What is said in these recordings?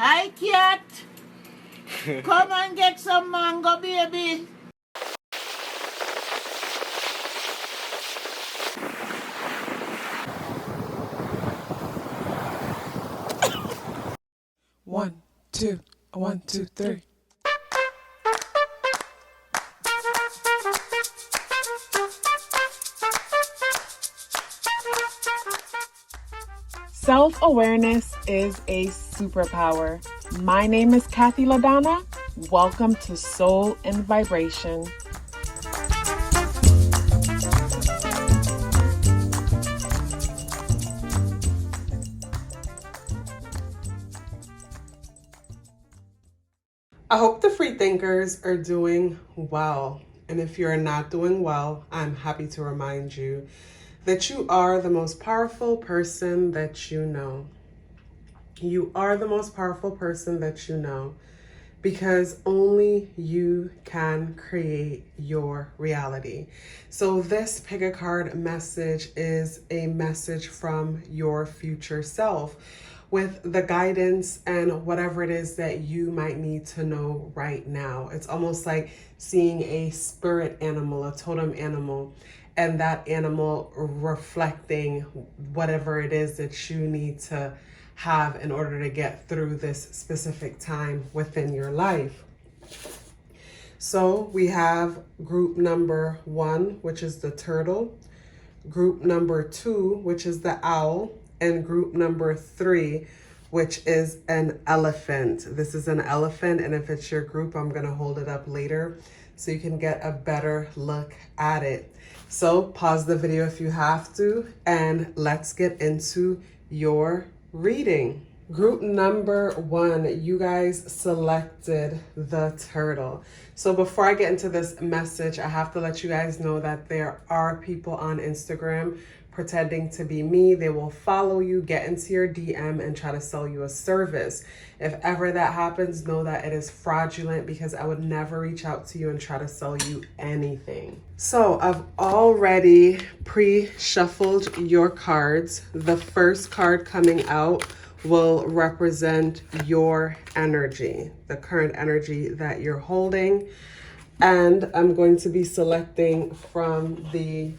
Hi, cat. Come and get some mango, baby. One, two, 1, 2, 3. Self-awareness is a superpower. My name is KathyLaDonna. Welcome to Soul and Vibration. I hope the free thinkers are doing well. And if you're not doing well, I'm happy to remind you that you are the most powerful person that you know. You are the most powerful person that you know because only you can create your reality. So this pick a card message is a message from your future self with the guidance and whatever it is that you might need to know right now. It's almost like seeing a spirit animal, a totem animal, and that animal reflecting whatever it is that you need to have in order to get through this specific time within your life. So we have group number 1, which is the turtle, group number 2, which is the owl, and group number 3, which is an elephant. This is an elephant, and if it's your group, I'm gonna hold it up later so you can get a better look at it. So pause the video if you have to, and let's get into your reading. Group number 1, you guys selected the turtle. So before I get into this message, I have to let you guys know that there are people on Instagram pretending to be me. They will follow you, get into your DM, and try to sell you a service. If ever that happens, know that it is fraudulent because I would never reach out to you and try to sell you anything. So I've already pre-shuffled your cards. The first card coming out will represent your energy, the current energy that you're holding. And I'm going to be selecting from the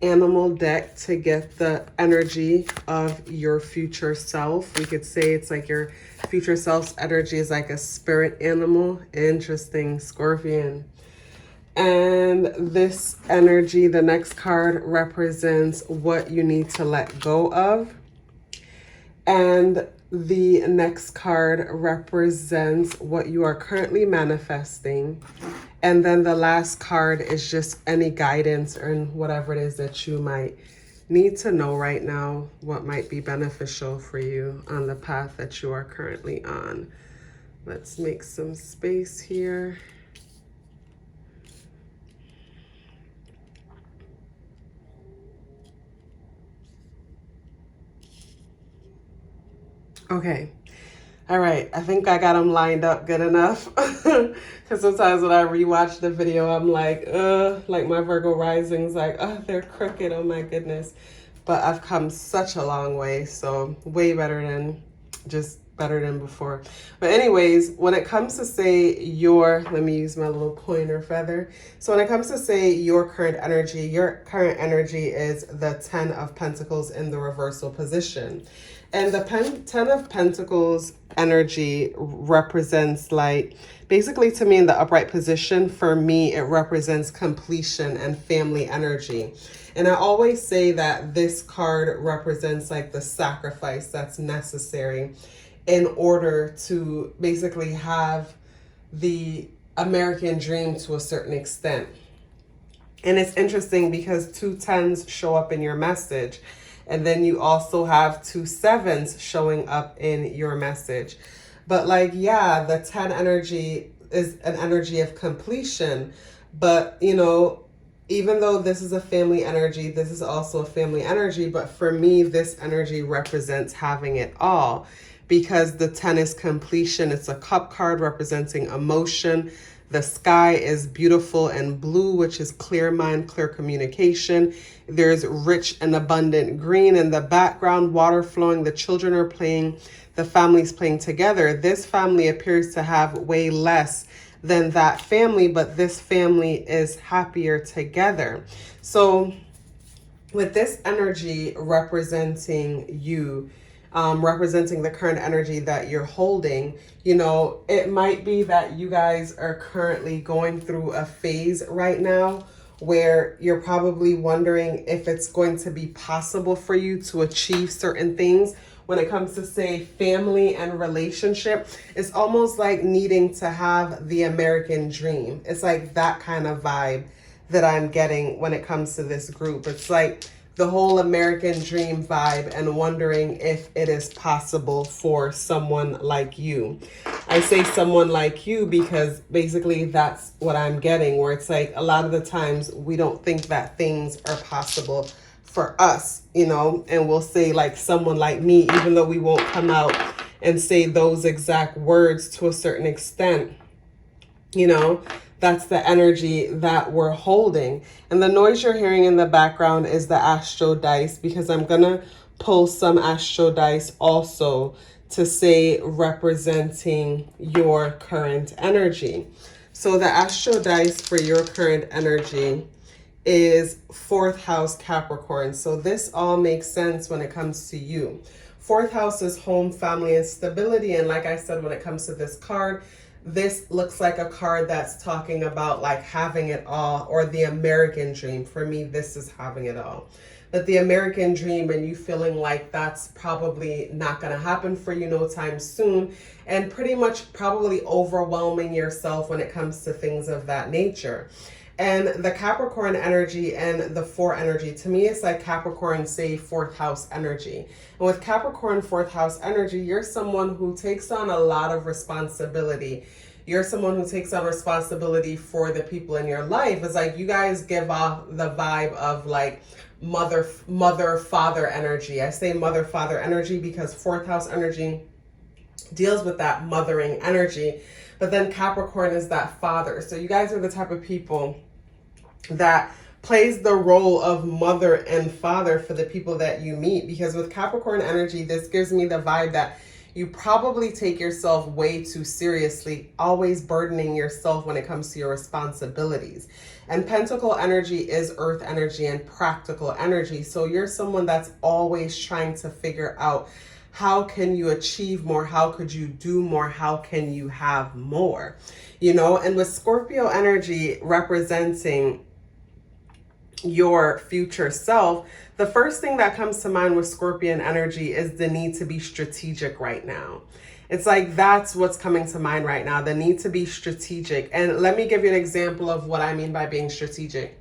animal deck to get the energy of your future self. We could say it's like your future self's energy is like a spirit animal. Interesting, Scorpion. And this energy, the next card, represents what you need to let go of. And the next card represents what you are currently manifesting. And then the last card is just any guidance or whatever it is that you might need to know right now, what might be beneficial for you on the path that you are currently on. Let's make some space here. Okay. All right, I think I got them lined up good enough. Because sometimes when I rewatch the video, I'm like my Virgo rising's like, they're crooked, oh my goodness. But I've come such a long way, so way better than before. But anyways, when it comes to say let me use my little pointer feather. So when it comes to say your current energy is the 10 of Pentacles in the reversal position. And the 10 of Pentacles energy represents, like, basically to me in the upright position, for me, it represents completion and family energy. And I always say that this card represents like the sacrifice that's necessary in order to basically have the American dream to a certain extent. And it's interesting because 2 10s show up in your message. And then you also have 2 7s showing up in your message. But like, yeah, the 10 energy is an energy of completion. But, you know, even though this is a family energy, this is also a family energy. But for me, this energy represents having it all. Because the 10 is completion. It's a cup card representing emotion. The sky is beautiful and blue, which is clear mind, clear communication. There's rich and abundant green in the background, water flowing. The children are playing. the families playing together, this family appears to have way less than that family, but this family is happier together. So with this energy representing you, representing the current energy that you're holding, you know, it might be that you guys are currently going through a phase right now where you're probably wondering if it's going to be possible for you to achieve certain things. When it comes to, say, family and relationship, it's almost like needing to have the American dream. It's like that kind of vibe that I'm getting when it comes to this group. It's like the whole American dream vibe and wondering if it is possible for someone like you. I say someone like you because basically that's what I'm getting, where it's like a lot of the times we don't think that things are possible for us, you know, and we'll say like someone like me, even though we won't come out and say those exact words to a certain extent, you know. That's the energy that we're holding. And the noise you're hearing in the background is the astro dice, because I'm going to pull some astro dice also to say representing your current energy. So the astro dice for your current energy is 4th house Capricorn. So this all makes sense when it comes to you. 4th house is home, family, and stability. And like I said, when it comes to this card, this looks like a card that's talking about like having it all, or the American dream. For me, this is having it all. But the American dream, and you feeling like that's probably not going to happen for you no time soon, and pretty much probably overwhelming yourself when it comes to things of that nature. And the Capricorn energy and the 4 energy, to me, it's like Capricorn, say, 4th house energy. And with Capricorn 4th house energy, you're someone who takes on a lot of responsibility. You're someone who takes on responsibility for the people in your life. It's like you guys give off the vibe of like mother, father energy. I say mother, father energy because 4th house energy deals with that mothering energy. But then Capricorn is that father. So you guys are the type of people that plays the role of mother and father for the people that you meet. Because with Capricorn energy, this gives me the vibe that you probably take yourself way too seriously, always burdening yourself when it comes to your responsibilities. And Pentacle energy is earth energy and practical energy. So you're someone that's always trying to figure out, how can you achieve more? How could you do more? How can you have more? You know, and with Scorpio energy representing your future self, the first thing that comes to mind with Scorpion energy is the need to be strategic right now. It's like that's what's coming to mind right now, the need to be strategic. And let me give you an example of what I mean by being strategic.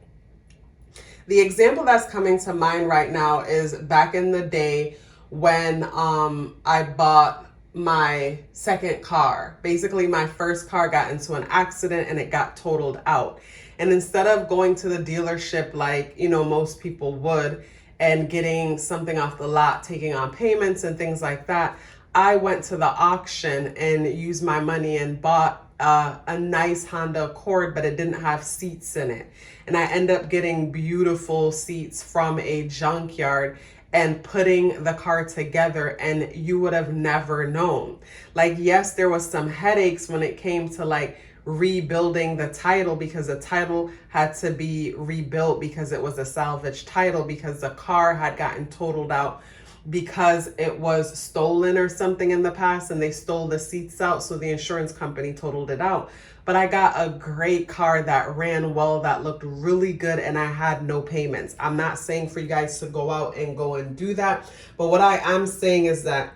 The example that's coming to mind right now is back in the day when I bought my second car. Basically, my first car got into an accident and it got totaled out. And instead of going to the dealership like, you know, most people would and getting something off the lot, taking on payments and things like that, I went to the auction and used my money and bought a nice Honda Accord, but it didn't have seats in it. And I ended up getting beautiful seats from a junkyard and putting the car together, and you would have never known. Like, yes, there was some headaches when it came to like rebuilding the title, because the title had to be rebuilt because it was a salvage title, because the car had gotten totaled out because it was stolen or something in the past, and they stole the seats out, so the insurance company totaled it out. But I got a great car that ran well, that looked really good, and I had no payments. I'm not saying for you guys to go out and go and do that, but what I am saying is that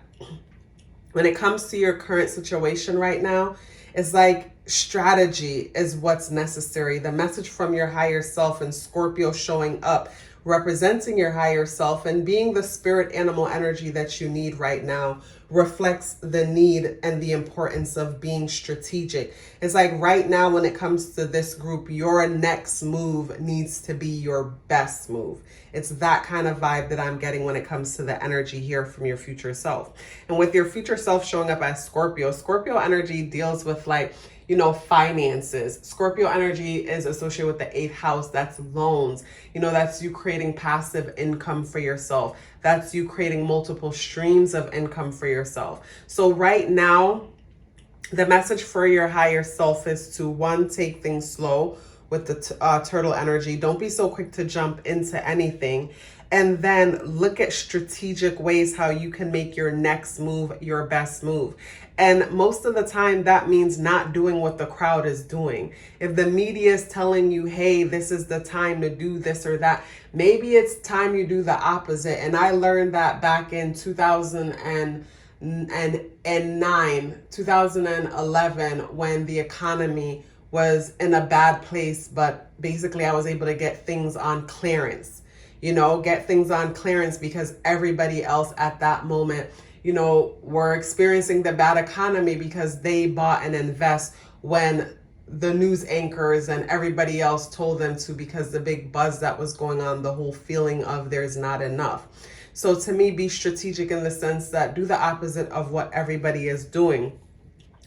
when it comes to your current situation right now, it's like strategy is what's necessary. The message from your higher self, and Scorpio showing up, representing your higher self and being the spirit animal energy that you need right now, reflects the need and the importance of being strategic. It's like right now when it comes to this group, your next move needs to be your best move. It's that kind of vibe that I'm getting when it comes to the energy here from your future self. And with your future self showing up as Scorpio, Scorpio energy deals with like, finances. Scorpio energy is associated with the 8th house. That's loans. That's you creating passive income for yourself. That's you creating multiple streams of income for yourself. So right now, the message for your higher self is to, one, take things slow with the turtle energy. Don't be so quick to jump into anything. And then look at strategic ways how you can make your next move your best move. And most of the time, that means not doing what the crowd is doing. If the media is telling you, hey, this is the time to do this or that, maybe it's time you do the opposite. And I learned that back in 2009, 2011, when the economy was in a bad place, but basically I was able to get things on clearance. Get things on clearance because everybody else at that moment, were experiencing the bad economy because they bought and invest when the news anchors and everybody else told them to, because the big buzz that was going on, the whole feeling of there's not enough. So to me, be strategic in the sense that do the opposite of what everybody is doing.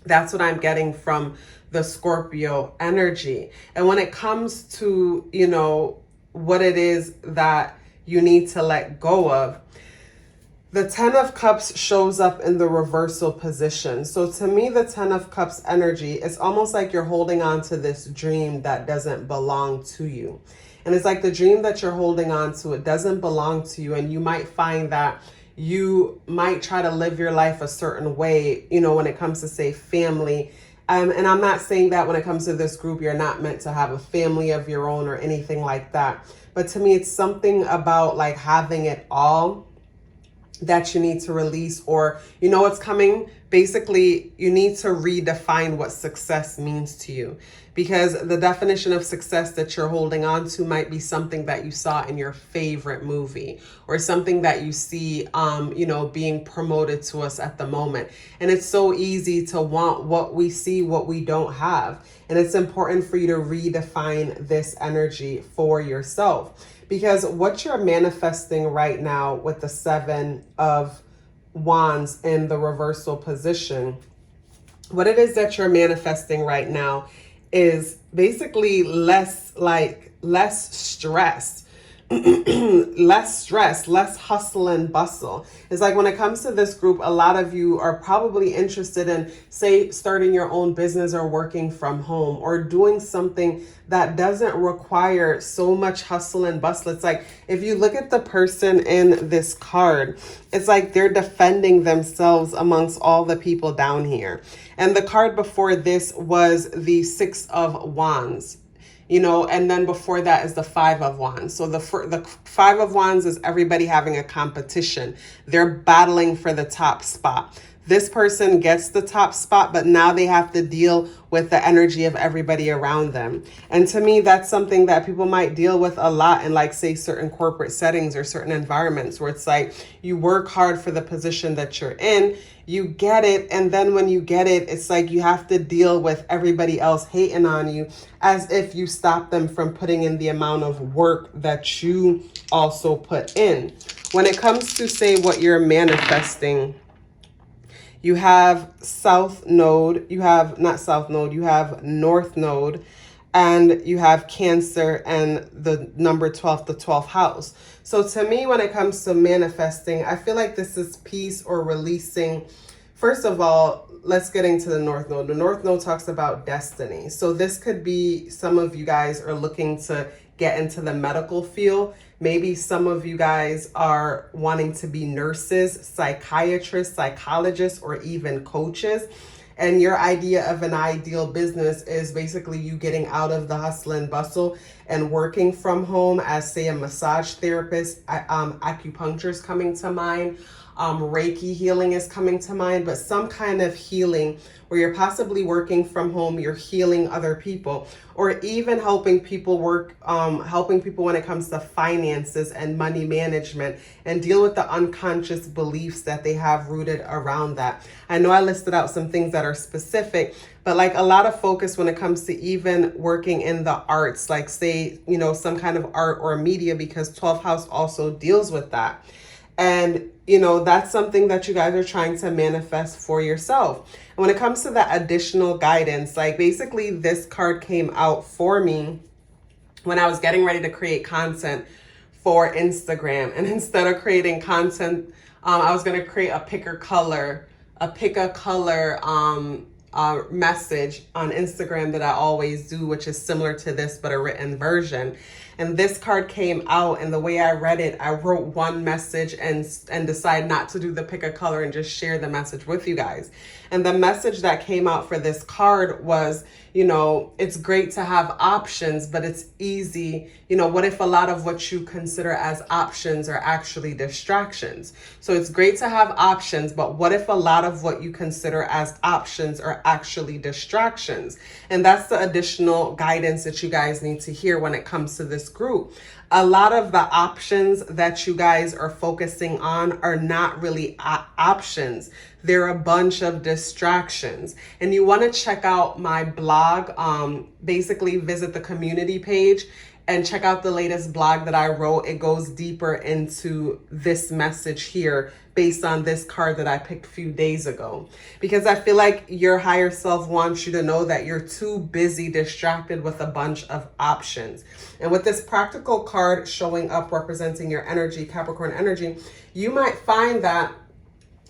That's what I'm getting from the Scorpio energy. And when it comes to, what it is that you need to let go of, the 10 of Cups shows up in the reversal position. So to me, the 10 of Cups energy is almost like you're holding on to this dream that doesn't belong to you. And it's like the dream that you're holding on to, it doesn't belong to you. And you might find that you might try to live your life a certain way, when it comes to, say, family. And I'm not saying that when it comes to this group, you're not meant to have a family of your own or anything like that. But to me, it's something about like having it all that you need to release, or what's coming. Basically, you need to redefine what success means to you, because the definition of success that you're holding on to might be something that you saw in your favorite movie, or something that you see being promoted to us at the moment. And it's so easy to want what we see, what we don't have. And it's important for you to redefine this energy for yourself. Because what you're manifesting right now with the 7 of Wands in the reversal position, what it is that you're manifesting right now is basically less stress, less hustle and bustle. It's like when it comes to this group, a lot of you are probably interested in, say, starting your own business or working from home or doing something that doesn't require so much hustle and bustle. It's like if you look at the person in this card, it's like they're defending themselves amongst all the people down here. And the card before this was the 6 of Wands. And then before that is the 5 of Wands. So the 5 of Wands is everybody having a competition. They're battling for the top spot. This person gets the top spot, but now they have to deal with the energy of everybody around them. And to me, that's something that people might deal with a lot in, like, say, certain corporate settings or certain environments where it's like you work hard for the position that you're in, you get it, and then when you get it, it's like you have to deal with everybody else hating on you as if you stop them from putting in the amount of work that you also put in. When it comes to, say, what you're manifesting, you have South Node, you have North Node, and you have Cancer and the number 12, the 12th house. So to me, when it comes to manifesting, I feel like this is peace or releasing. First of all, let's get into the North Node. The North Node talks about destiny. So this could be some of you guys are looking to get into the medical field. Maybe some of you guys are wanting to be nurses, psychiatrists, psychologists, or even coaches. And your idea of an ideal business is basically you getting out of the hustle and bustle and working from home as, say, a massage therapist. Acupuncture is coming to mind. Reiki healing is coming to mind, but some kind of healing where you're possibly working from home, you're healing other people, or even helping people when it comes to finances and money management and deal with the unconscious beliefs that they have rooted around that. I know I listed out some things that are specific, but like a lot of focus when it comes to even working in the arts, like, say, some kind of art or media, because 12th house also deals with that. And, you know, that's something that you guys are trying to manifest for yourself. And when it comes to that additional guidance, like basically this card came out for me when I was getting ready to create content for Instagram. And instead of creating content, I was going to create a pick a color message on Instagram that I always do, which is similar to this, but a written version. And this card came out, and the way I read it, I wrote one message and decided not to do the pick a color and just share the message with you guys. And the message that came out for this card was, you know, it's great to have options, but it's easy. You know, what if a lot of what you consider as options are actually distractions? So it's great to have options, but what if a lot of what you consider as options are actually distractions? And that's the additional guidance that you guys need to hear when it comes to this group. A lot of the options that you guys are focusing on are not really options. They're a bunch of distractions. And you want to check out my blog. Basically visit the community page and check out the latest blog that I wrote. It goes deeper into this message here based on this card that I picked a few days ago. Because I feel like your higher self wants you to know that you're too busy distracted with a bunch of options. And with this practical card showing up representing your energy, Capricorn energy, you might find that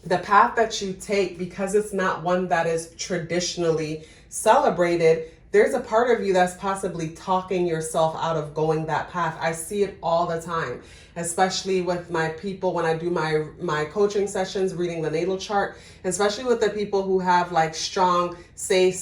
the path that you take, because it's not one that is traditionally celebrated, there's a part of you that's possibly talking yourself out of going that path. I see it all the time, especially with my people when I do my coaching sessions, reading the natal chart, especially with the people who have like strong, say,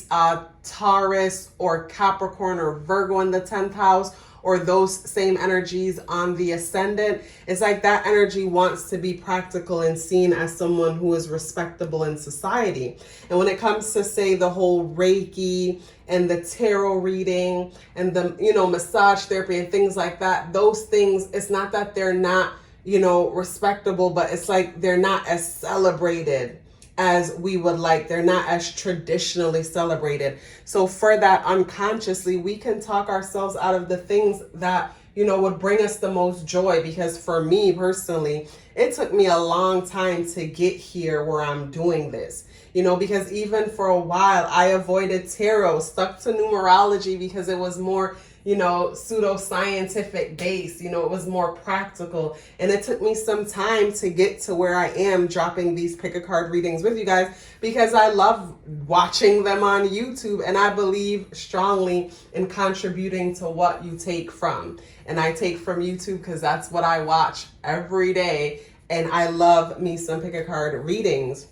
Taurus or Capricorn or Virgo in the 10th house, or those same energies on the ascendant. It's like that energy wants to be practical and seen as someone who is respectable in society. And when it comes to, say, the whole Reiki and the tarot reading and the, you know, massage therapy and things like that, those things, it's not that they're not, you know, respectable, but it's like they're not as celebrated as we would like. They're not as traditionally celebrated. So for that, unconsciously, we can talk ourselves out of the things that, you know, would bring us the most joy. Because for me personally, it took me a long time to get here where I'm doing this. You know, because even for a while, I avoided tarot, stuck to numerology because it was more, you know, pseudoscientific base, you know, it was more practical. And it took me some time to get to where I am dropping these pick a card readings with you guys, because I love watching them on YouTube. And I believe strongly in contributing to what you take from. And I take from YouTube because that's what I watch every day. And I love me some pick a card readings.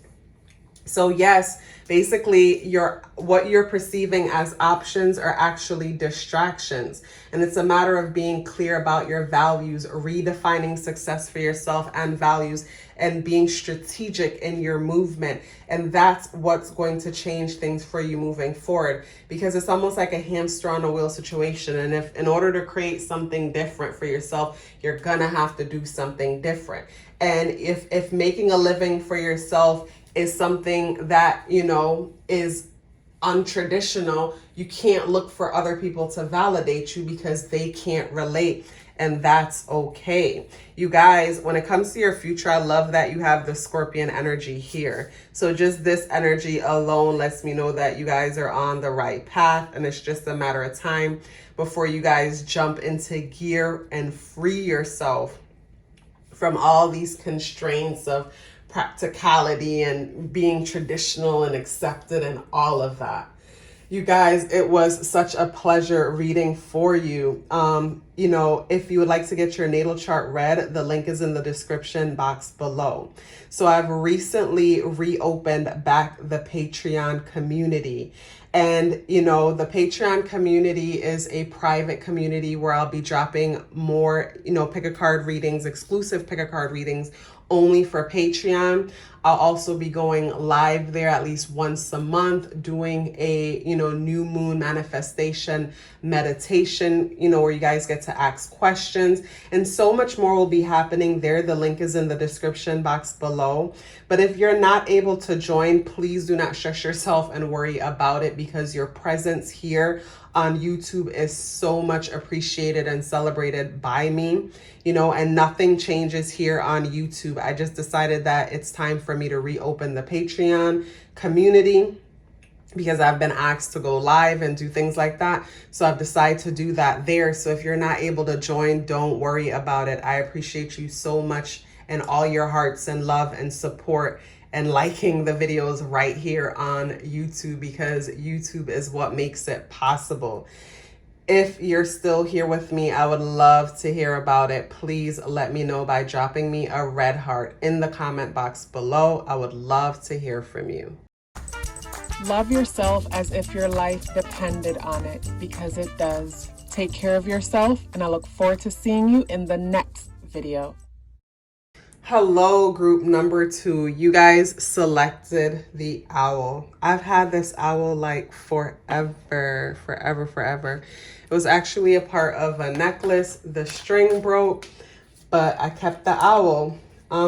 So yes, basically what you're perceiving as options are actually distractions. And it's a matter of being clear about your values, redefining success for yourself and values, and being strategic in your movement. And that's what's going to change things for you moving forward, because it's almost like a hamster on a wheel situation. And if in order to create something different for yourself, you're gonna have to do something different. And if making a living for yourself is something that, you know, is untraditional, you can't look for other people to validate you because they can't relate. And that's okay. You guys, when it comes to your future, I love that you have the Scorpion energy here. So just this energy alone lets me know that you guys are on the right path, and it's just a matter of time before you guys jump into gear and free yourself from all these constraints of practicality and being traditional and accepted and all of that. You guys, it was such a pleasure reading for you. You know, if you would like to get your natal chart read, the link is in the description box below. So I've recently reopened back the Patreon community. And, you know, the Patreon community is a private community where I'll be dropping more, you know, pick a card readings, exclusive pick a card readings only for Patreon. I'll also be going live there at least once a month, doing a, new moon manifestation meditation, where you guys get to ask questions, and so much more will be happening there. The link is in the description box below. But if you're not able to join, please do not stress yourself and worry about it, because your presence here on YouTube is so much appreciated and celebrated by me, and nothing changes here on YouTube. I just decided that it's time for me to reopen the Patreon community, because I've been asked to go live and do things like that. So I've decided to do that there. So if you're not able to join, don't worry about it. I appreciate you so much and all your hearts and love and support and liking the videos right here on YouTube, because YouTube is what makes it possible. If you're still here with me, I would love to hear about it. Please let me know by dropping me a red heart in the comment box below. I would love to hear from you. Love yourself as if your life depended on it, because it does. Take care of yourself, and I look forward to seeing you in the next video. Hello, group number 2. You guys selected the owl. I've had this owl like forever. It was actually a part of a necklace. The string broke, but I kept the owl.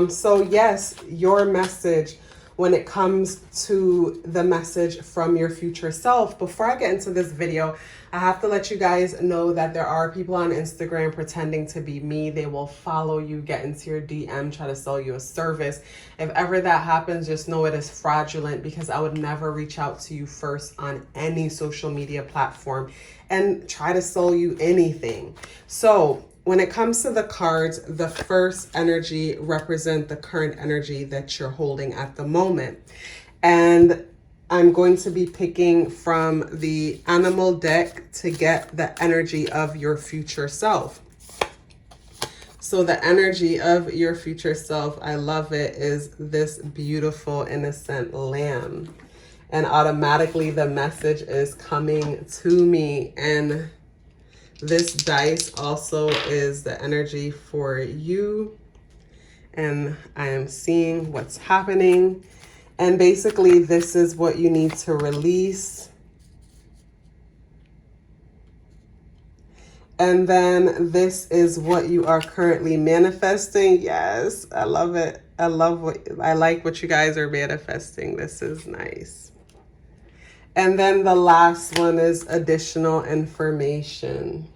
So yes, your message when it comes to the message from your future self. Before I get into this video, I have to let you guys know that there are people on Instagram pretending to be me. They will follow you, get into your DM, try to sell you a service. If ever that happens, just know it is fraudulent, because I would never reach out to you first on any social media platform and try to sell you anything. So when it comes to the cards, the first energy represent the current energy that you're holding at the moment. And I'm going to be picking from the animal deck to get the energy of your future self. So the energy of your future self, I love it, is this beautiful, innocent lamb. And automatically the message is coming to me. And this dice also is the energy for you. And I am seeing what's happening. And basically, this is what you need to release. And then this is what you are currently manifesting. Yes, I love it. I like what you guys are manifesting. This is nice. And then the last one is additional information.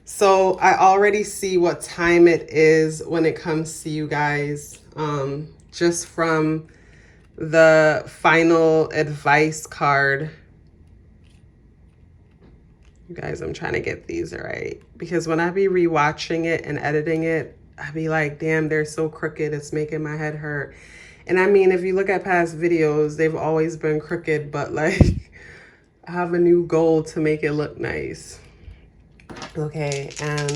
So I already see what time it is when it comes to you guys, just from the final advice card. You guys, I'm trying to get these right, because when I be rewatching it and editing it, I be like, damn, they're so crooked. It's making my head hurt. And I mean, if you look at past videos, they've always been crooked, but like, I have a new goal to make it look nice. Okay, and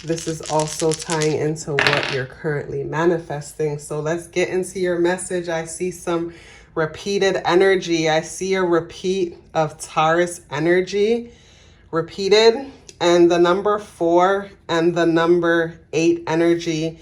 this is also tying into what you're currently manifesting. So let's get into your message. I see some repeated energy. I see a repeat of Taurus energy repeated, and the number 4 and the number 8 energy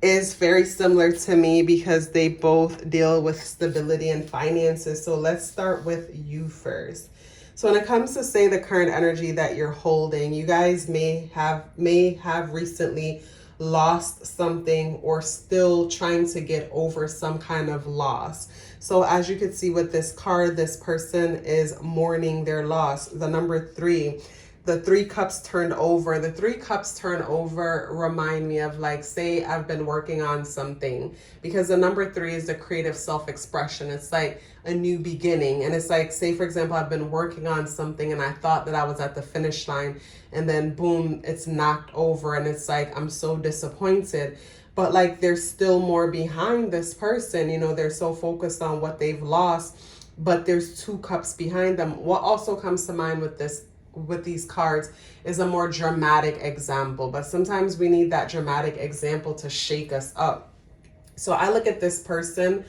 is very similar to me, because they both deal with stability and finances. So let's start with you first. So when it comes to, say, the current energy that you're holding, you guys may have recently lost something, or still trying to get over some kind of loss. So as you can see with this card, this person is mourning their loss. The number 3, the 3 cups turned over. The 3 cups turn over remind me of, like, say I've been working on something, because the number 3 is the creative self-expression. It's like a new beginning. And it's like, say for example, I've been working on something and I thought that I was at the finish line, and then boom, it's knocked over, and it's like, I'm so disappointed. But like, there's still more behind this person. They're so focused on what they've lost, but there's 2 cups behind them. What also comes to mind with these cards is a more dramatic example, but sometimes we need that dramatic example to shake us up. So I look at this person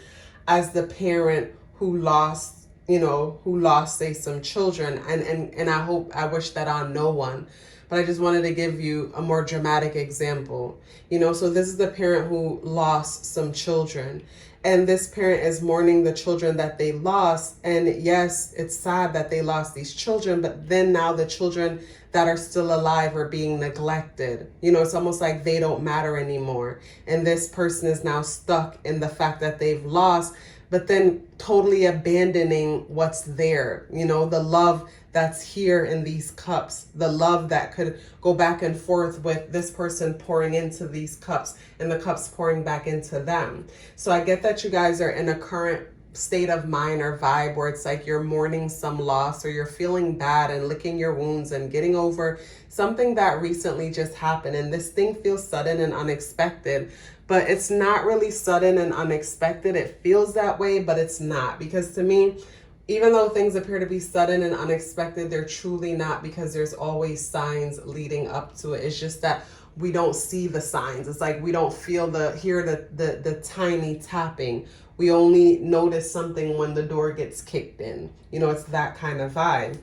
as the parent who lost, say, some children, and I wish that on no one. but I just wanted to give you a more dramatic example. You know, so this is the parent who lost some children. And this parent is mourning the children that they lost. And yes, it's sad that they lost these children, but then now the children that are still alive are being neglected. You know, it's almost like they don't matter anymore. And this person is now stuck in the fact that they've lost, but then totally abandoning what's there. You know, the love that's here in these cups, the love that could go back and forth with this person pouring into these cups and the cups pouring back into them. So I get that you guys are in a current state of mind or vibe where it's like you're mourning some loss, or you're feeling bad and licking your wounds and getting over something that recently just happened. And this thing feels sudden and unexpected, but it's not really sudden and unexpected. It feels that way, but it's not, because to me, even though things appear to be sudden and unexpected, they're truly not, because there's always signs leading up to it. It's just that we don't see the signs. It's like we don't hear the tiny tapping. We only notice something when the door gets kicked in. You know, it's that kind of vibe.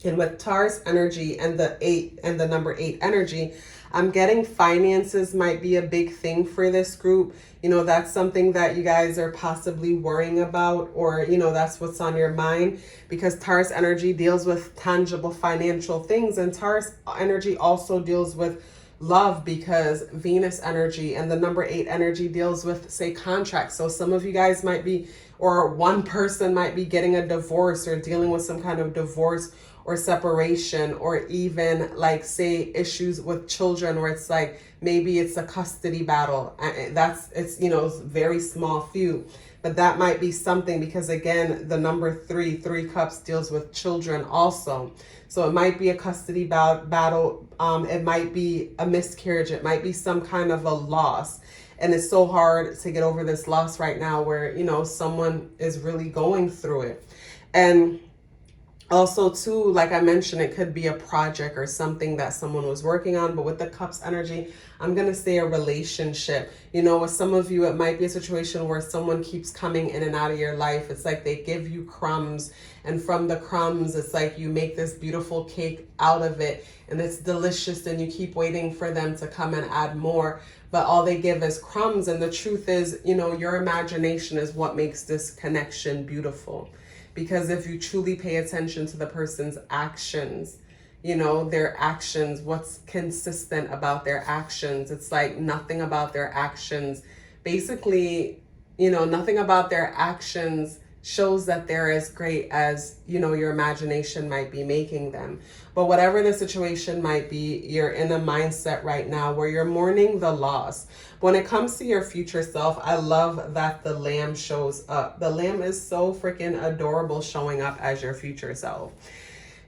And with Taurus energy and the number 8 energy, I'm getting finances might be a big thing for this group. You know, that's something that you guys are possibly worrying about, or, you know, that's what's on your mind, because Taurus energy deals with tangible financial things. And Taurus energy also deals with love, because Venus energy and the number 8 energy deals with, say, contracts. So some of you guys might be, or one person might be getting a divorce or dealing with some kind of divorce or separation, or even like, say, issues with children where it's like maybe it's a custody battle. It's you know, very small few, but that might be something, because again, the number 3 cups deals with children also. So it might be a custody battle. It might be a miscarriage. It might be some kind of a loss. And it's so hard to get over this loss right now, where, you know, someone is really going through it. And also too, like I mentioned, it could be a project or something that someone was working on. But with the cups energy, I'm going to say a relationship. You know, with some of you, it might be a situation where someone keeps coming in and out of your life. It's like they give you crumbs, and from the crumbs, it's like you make this beautiful cake out of it, and it's delicious, and you keep waiting for them to come and add more. But all they give is crumbs. And the truth is, you know, your imagination is what makes this connection beautiful. Because if you truly pay attention to the person's actions, you know, their actions, what's consistent about their actions, it's like nothing about their actions. Basically, you know, nothing about their actions shows that they're as great as, you know, your imagination might be making them. But whatever the situation might be, you're in a mindset right now where you're mourning the loss. When it comes to your future self, I love that the lamb shows up. The lamb is so freaking adorable showing up as your future self.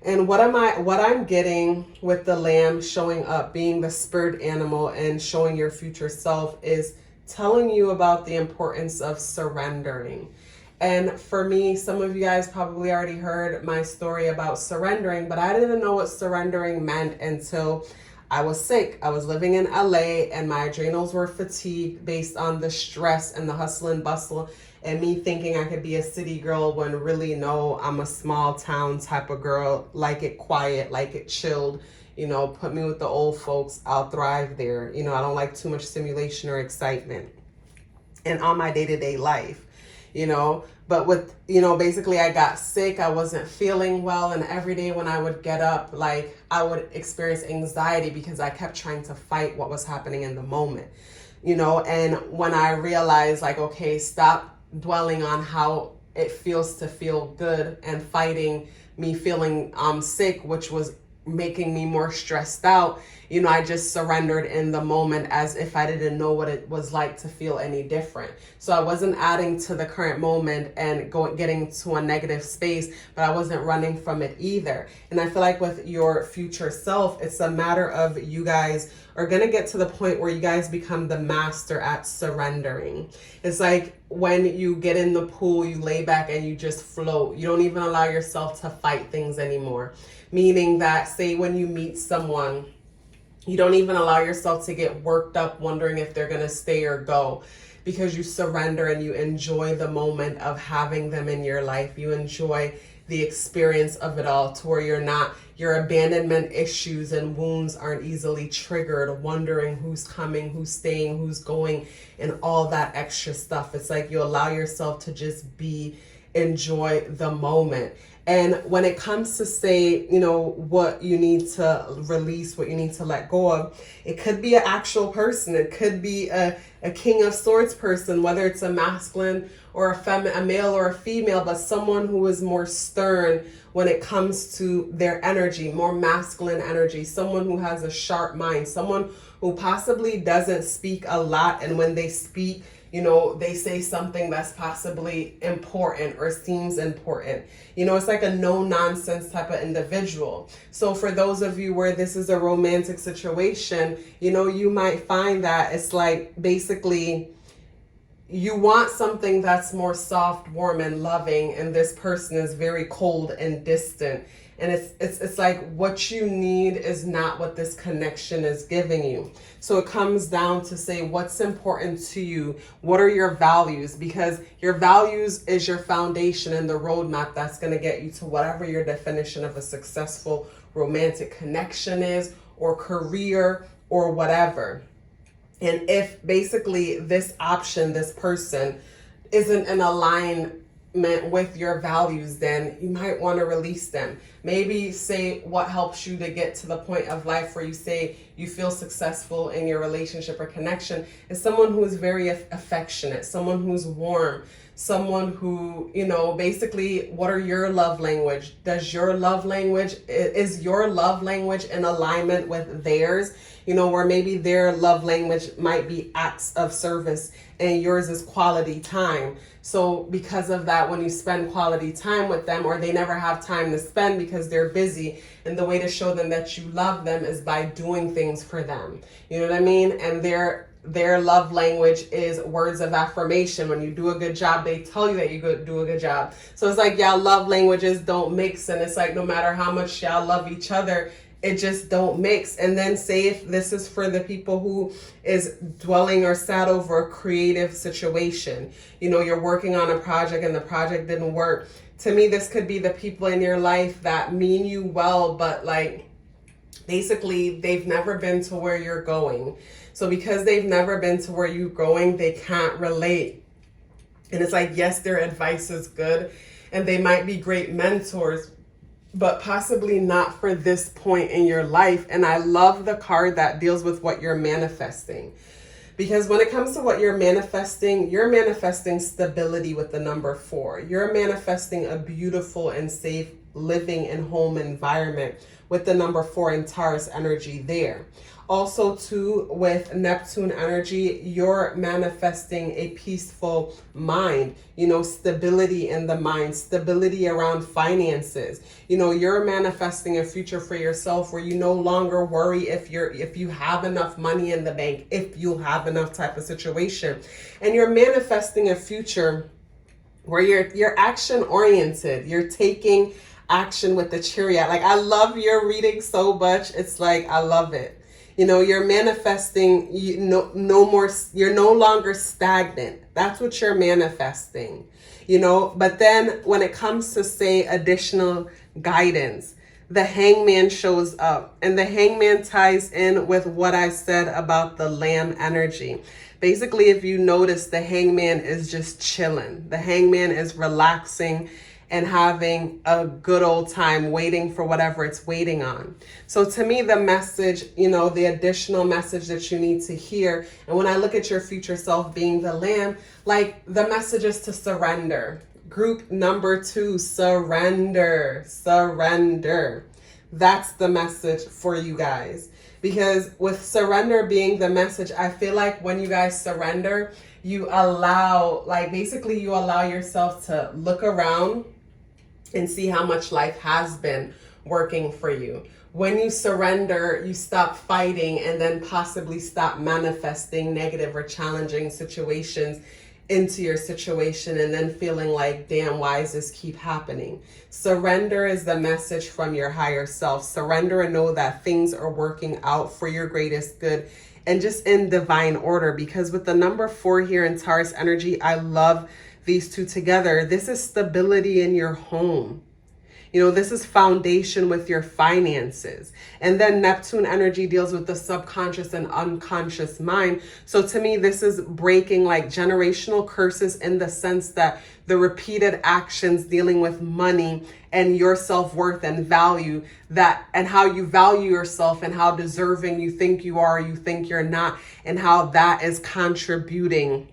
And what I'm getting with the lamb showing up, being the spirit animal and showing your future self, is telling you about the importance of surrendering. And for me, some of you guys probably already heard my story about surrendering, but I didn't know what surrendering meant until I was sick. I was living in LA and my adrenals were fatigued based on the stress and the hustle and bustle, and me thinking I could be a city girl when really no, I'm a small town type of girl, like it quiet, like it chilled. You know, put me with the old folks, I'll thrive there. You know, I don't like too much stimulation or excitement and on my day-to-day life. You know, but with, you know, basically I got sick, I wasn't feeling well, and every day when I would get up, like I would experience anxiety because I kept trying to fight what was happening in the moment, you know. And when I realized, like, okay, stop dwelling on how it feels to feel good and fighting me feeling sick, which was making me more stressed out, you know, I just surrendered in the moment as if I didn't know what it was like to feel any different. So I wasn't adding to the current moment and getting to a negative space, but I wasn't running from it either. And I feel like with your future self, it's a matter of you guys are going to get to the point where you guys become the master at surrendering. It's like when you get in the pool, you lay back and you just float. You don't even allow yourself to fight things anymore. Meaning that, say, when you meet someone, you don't even allow yourself to get worked up wondering if they're going to stay or go, because you surrender and you enjoy the moment of having them in your life. You enjoy the experience of it all, to where your abandonment issues and wounds aren't easily triggered, wondering who's coming, who's staying, who's going, and all that extra stuff. It's like you allow yourself to just enjoy the moment. And when it comes to say, what you need to release, what you need to let go of, it could be an actual person. It could be a King of Swords person, whether it's a masculine or a male or a female, but someone who is more stern when it comes to their energy, more masculine energy, someone who has a sharp mind, someone who possibly doesn't speak a lot. And when they speak, they say something that's possibly important or seems important. It's like a no nonsense type of individual. So for those of you where this is a romantic situation, you might find that it's like basically you want something that's more soft, warm, and loving, and this person is very cold and distant. And it's like what you need is not what this connection is giving you. So it comes down to say what's important to you. What are your values? Because your values is your foundation and the roadmap that's going to get you to whatever your definition of a successful romantic connection is, or career, or whatever. And if basically this option, this person, isn't in alignment with your values, then you might want to release them. Maybe say what helps you to get to the point of life where you say you feel successful in your relationship or connection is someone who is very affectionate, someone who's warm, someone who, basically, what are your love language? Is your love language in alignment with theirs? Where maybe their love language might be acts of service and yours is quality time. So because of that, when you spend quality time with them, or they never have time to spend because they're busy, and the way to show them that you love them is by doing things for them. You know what I mean? And their love language is words of affirmation. When you do a good job, they tell you that you do a good job. So it's like y'all love languages don't mix, and it's like no matter how much y'all love each other, it just don't mix. And then say if this is for the people who is dwelling or sad over a creative situation, you're working on a project and the project didn't work. To me, this could be the people in your life that mean you well, but like basically they've never been to where you're going. So because they've never been to where you're going, they can't relate. And it's like, yes, their advice is good and they might be great mentors, but possibly not for this point in your life. And I love the card that deals with what you're manifesting. Because when it comes to what you're manifesting stability with the number 4. You're manifesting a beautiful and safe living and home environment with the number 4 in Taurus energy there. Also, too, with Neptune energy, you're manifesting a peaceful mind, stability in the mind, stability around finances. You're manifesting a future for yourself where you no longer worry if you have enough money in the bank, if you'll have enough type of situation. And you're manifesting a future where you're action oriented. You're taking action with the Chariot. Like, I love your reading so much. It's like, I love it. You're manifesting, you're no longer stagnant. That's what you're manifesting, but then when it comes to say additional guidance, the Hangman shows up, and the Hangman ties in with what I said about the Lamb energy. Basically, if you notice, the Hangman is just chilling. The Hangman is relaxing and having a good old time waiting for whatever it's waiting on. So to me, the message, the additional message that you need to hear, and when I look at your future self being the Lamb, like the message is to surrender. Group number 2, surrender. That's the message for you guys. Because with surrender being the message, I feel like when you guys surrender, you allow yourself to look around and see how much life has been working for you. When you surrender, you stop fighting and then possibly stop manifesting negative or challenging situations into your situation and then feeling like, damn, why does this keep happening? Surrender is the message from your higher self. Surrender and know that things are working out for your greatest good and just in divine order. Because with the number 4 here in Taurus energy, I love these two together. This is stability in your home. You know, this is foundation with your finances. And then Neptune energy deals with the subconscious and unconscious mind. So to me, this is breaking like generational curses in the sense that the repeated actions dealing with money and your self-worth and value, that and how you value yourself and how deserving you think you are, you think you're not, and how that is contributing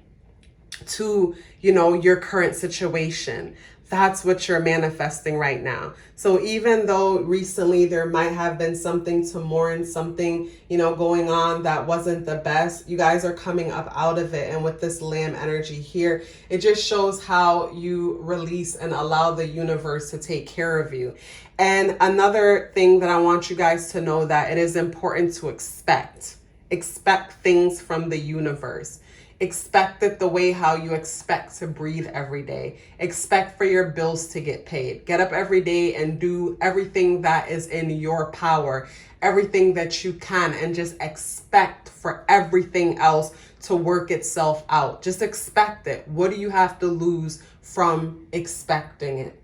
to, you know, your current situation. That's what you're manifesting right now. So even though recently there might have been something to mourn, something, you know, going on that wasn't the best, you guys are coming up out of it. And with this Lamb energy here, it just shows how you release and allow the universe to take care of you. And another thing that I want you guys to know, that it is important to expect things from the universe. Expect it the way how you expect to breathe every day. Expect for your bills to get paid. Get up every day and do everything that is in your power, everything that you can, and just expect for everything else to work itself out. Just expect it. What do you have to lose from expecting it?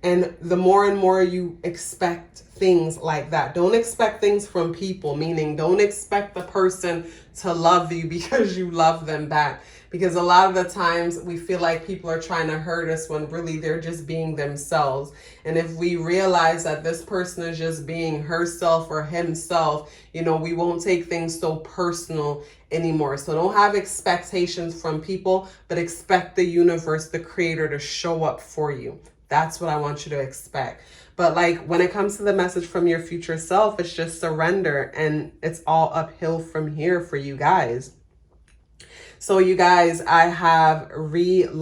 And the more and more you expect things like that, don't expect things from people, meaning don't expect the person to love you because you love them back. Because a lot of the times we feel like people are trying to hurt us when really they're just being themselves. And if we realize that this person is just being herself or himself, you know, we won't take things so personal anymore. So don't have expectations from people, but expect the universe, the creator, to show up for you. That's what I want you to expect. But like when it comes to the message from your future self, it's just surrender, and it's all uphill from here for you guys. So you guys, I have reopened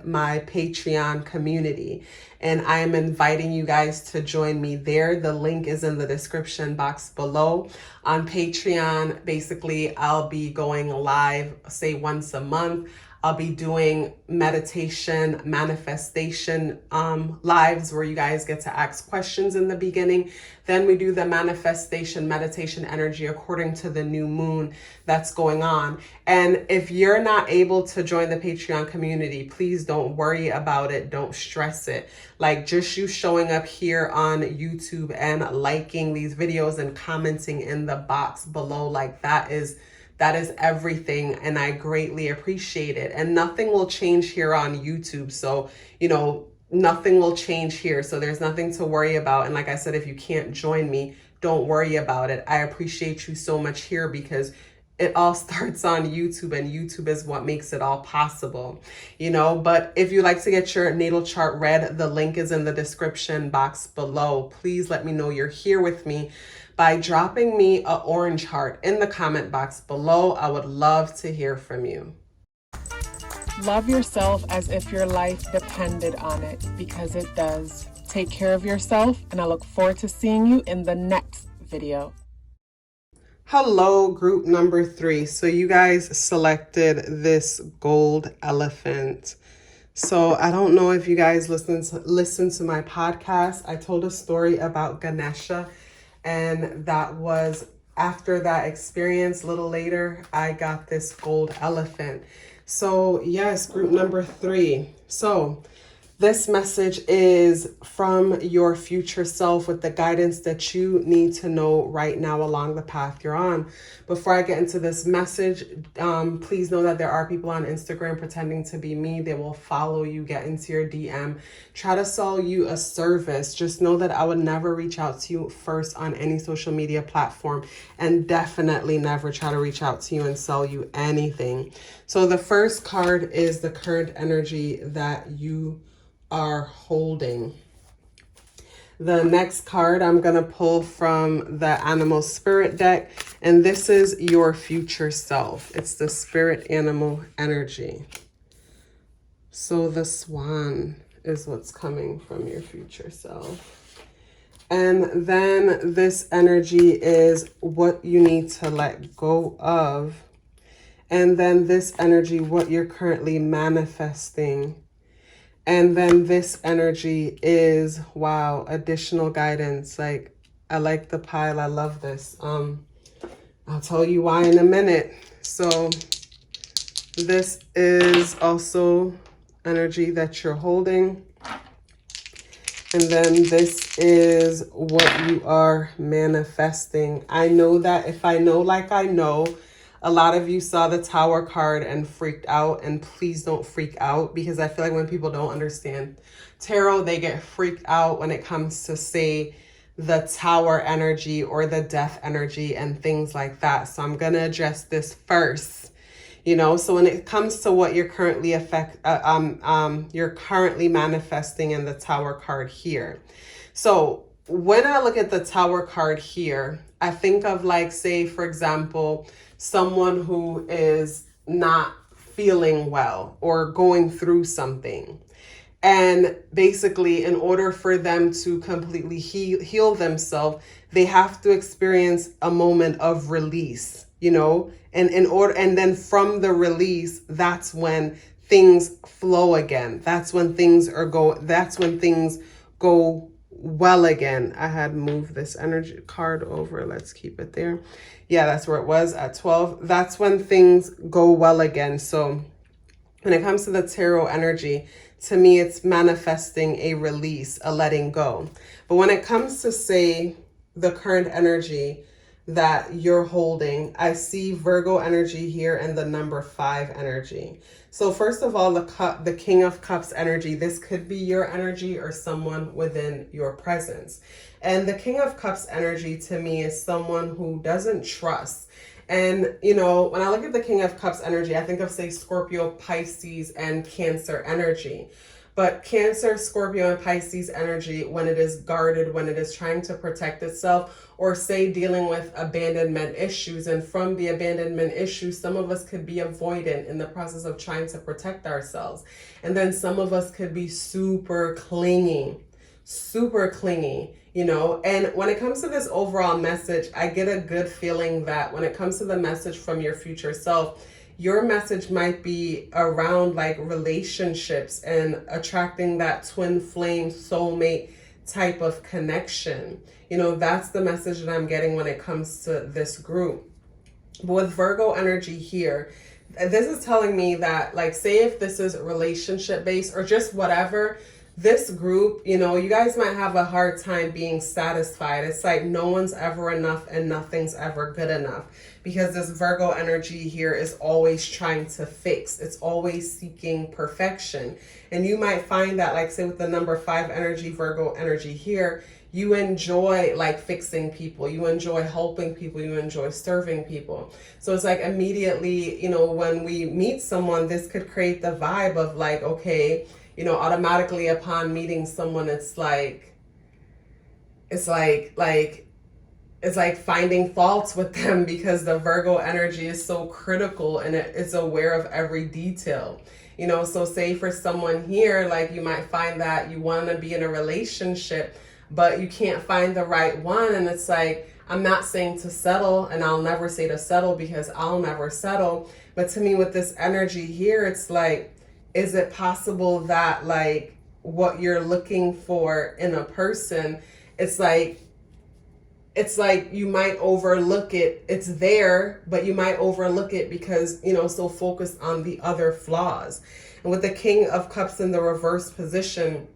my Patreon community, and I am inviting you guys to join me there. The link is in the description box below. On Patreon, basically, I'll be going live, say once a month. I'll be doing meditation, manifestation lives where you guys get to ask questions in the beginning. Then we do the manifestation, meditation energy according to the new moon that's going on. And if you're not able to join the Patreon community, please don't worry about it. Don't stress it. Like just you showing up here on YouTube and liking these videos and commenting in the box below, like that is everything, and I greatly appreciate it. And nothing will change here on YouTube. So, you know, nothing will change here. So there's nothing to worry about. And like I said, if you can't join me, don't worry about it. I appreciate you so much here because it all starts on YouTube, and YouTube is what makes it all possible, you know. But if you'd like to get your natal chart read, the link is in the description box below. Please let me know you're here with me by dropping me an orange heart in the comment box below. I would love to hear from you. Love yourself as if your life depended on it, because it does. Take care of yourself, and I look forward to seeing you in the next video. Hello, group number 3. So you guys selected this gold elephant. So I don't know if you guys listen to my podcast. I told a story about Ganesha, and that was after that experience. A little later, I got this gold elephant. So yes, group number 3. So this message is from your future self with the guidance that you need to know right now along the path you're on. Before I get into this message, please know that there are people on Instagram pretending to be me. They will follow you, get into your DM, try to sell you a service. Just know that I would never reach out to you first on any social media platform, and definitely never try to reach out to you and sell you anything. So the first card is the current energy that you are holding. The next card I'm going to pull from the Animal Spirit deck, and this is your future self. It's the spirit animal energy. So the swan is what's coming from your future self. And then this energy is what you need to let go of. And then this energy, what you're currently manifesting. And then this energy is, wow, additional guidance. Like, I like the pile. I love this. I'll tell you why in a minute. So this is also energy that you're holding. And then this is what you are manifesting. I know that if I know like I know, a lot of you saw the Tower card and freaked out. And please don't freak out, because I feel like when people don't understand tarot, they get freaked out when it comes to, say, the Tower energy or the death energy and things like that. So I'm going to address this first. You know, so when it comes to what you're currently you're currently manifesting in the Tower card here. So when I look at the Tower card here, I think of, like, say, for example, someone who is not feeling well or going through something. And basically, in order for them to completely heal themselves, they have to experience a moment of release, you know, and then from the release, that's when things flow again. That's when things go well again. I had moved this energy card over. Let's keep it there. Yeah, that's where it was at 12. That's when things go well again. So when it comes to the tarot energy, to me, it's manifesting a release, a letting go. But when it comes to, say, the current energy that you're holding, I see Virgo energy here and the number 5 energy. So first of all, the King of Cups energy, this could be your energy or someone within your presence. And the King of Cups energy to me is someone who doesn't trust. And, you know, when I look at the King of Cups energy, I think of, say, Scorpio, Pisces, and Cancer energy. But Cancer, Scorpio, and Pisces energy, when it is guarded, when it is trying to protect itself, or, say, dealing with abandonment issues. And from the abandonment issues, some of us could be avoidant in the process of trying to protect ourselves. And then some of us could be super clingy, you know. And when it comes to this overall message, I get a good feeling that when it comes to the message from your future self, your message might be around, like, relationships and attracting that twin flame soulmate type of connection. You know, that's the message that I'm getting when it comes to this group. But with Virgo energy here, this is telling me that, like, say if this is relationship based or just whatever, this group, you know, you guys might have a hard time being satisfied. It's like no one's ever enough and nothing's ever good enough, because this Virgo energy here is always trying to fix. It's always seeking perfection. And you might find that, like, say with the number 5 energy, Virgo energy here, you enjoy, like, fixing people. You enjoy helping people. You enjoy serving people. So it's like immediately, you know, when we meet someone, this could create the vibe of, like, okay, you know, automatically upon meeting someone, it's like finding faults with them, because the Virgo energy is so critical and it's aware of every detail. You know, so say for someone here, like, you might find that you want to be in a relationship, but you can't find the right one. And it's like, I'm not saying to settle, and I'll never say to settle, because I'll never settle. But to me, with this energy here, it's like, is it possible that, like, what you're looking for in a person, it's like you might overlook it. It's there, but you might overlook it because, you know, so focused on the other flaws. And with the King of Cups in the reverse position,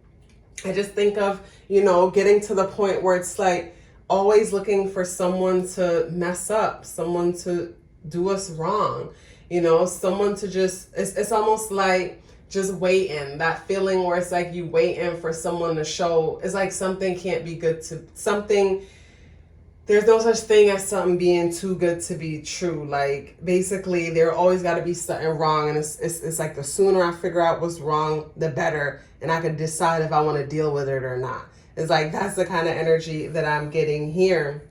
I just think of, you know, getting to the point where it's like always looking for someone to mess up, someone to do us wrong, you know, someone to just, it's almost like just waiting, that feeling where it's like you waiting for someone to show. It's like something can't be good to something. There's no such thing as something being too good to be true. Like, basically, there always got to be something wrong. And it's like the sooner I figure out what's wrong, the better. And I can decide if I want to deal with it or not. It's like, that's the kind of energy that I'm getting here.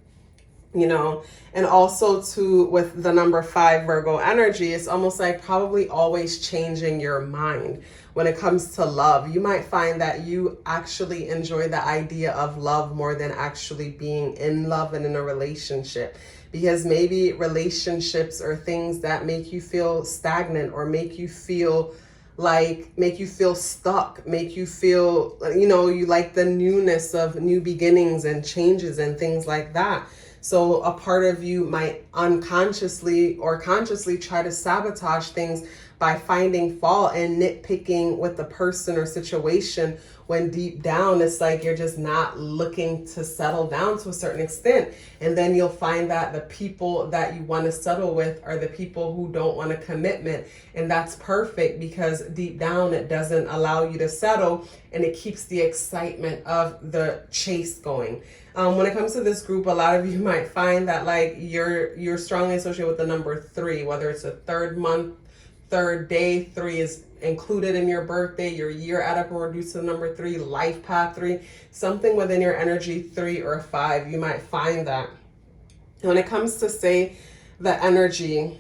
You know, and also too, with the number 5 Virgo energy, it's almost like probably always changing your mind when it comes to love. You might find that you actually enjoy the idea of love more than actually being in love and in a relationship, because maybe relationships are things that make you feel stagnant or make you feel stuck, make you feel, you know, you like the newness of new beginnings and changes and things like that. So a part of you might unconsciously or consciously try to sabotage things by finding fault and nitpicking with the person or situation, when deep down it's like you're just not looking to settle down to a certain extent. And then you'll find that the people that you want to settle with are the people who don't want a commitment. And that's perfect, because deep down it doesn't allow you to settle, and it keeps the excitement of the chase going. When it comes to this group, a lot of you might find that like you're strongly associated with the number 3, whether it's a third month, third day. 3 is included in your birthday, your year add up and reduced to the number 3, life path 3, something within your energy 3 or 5. You might find that. When it comes to, say, the energy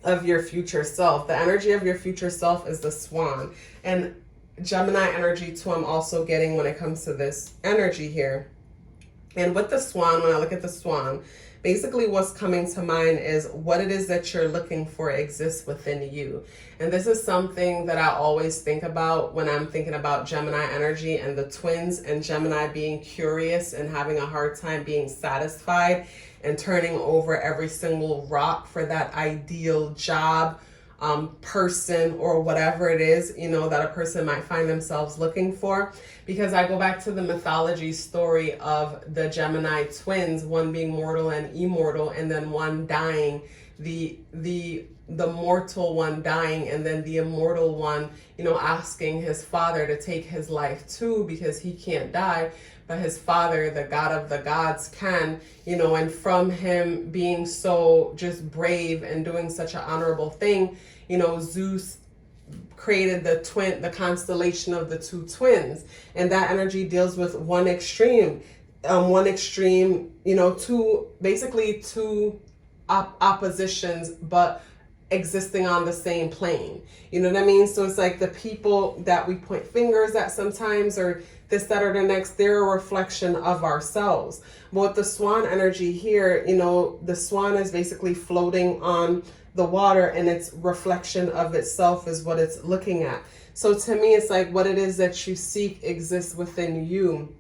of your future self, the energy of your future self is the Swan. And Gemini energy too, I'm also getting when it comes to this energy here. And with the Swan, when I look at the Swan, basically what's coming to mind is what it is that you're looking for exists within you. And this is something that I always think about when I'm thinking about Gemini energy and the twins, and Gemini being curious and having a hard time being satisfied and turning over every single rock for that ideal job, person, or whatever it is, you know, that a person might find themselves looking for. Because I go back to the mythology story of the Gemini twins, one being mortal and immortal, and then one dying, the mortal one dying, and then the immortal one, you know, asking his father to take his life too, because he can't die, but his father, the god of the gods, can, you know. And from him being so just brave and doing such an honorable thing, you know, Zeus created the constellation of the 2 twins. And that energy deals with one extreme, you know, two oppositions, but existing on the same plane. You know what I mean? So it's like the people that we point fingers at sometimes, or this, that, or the next, they're a reflection of ourselves. But with the Swan energy here, you know, the Swan is basically floating on the water, and its reflection of itself is what it's looking at. So to me, it's like what it is that you seek exists within you.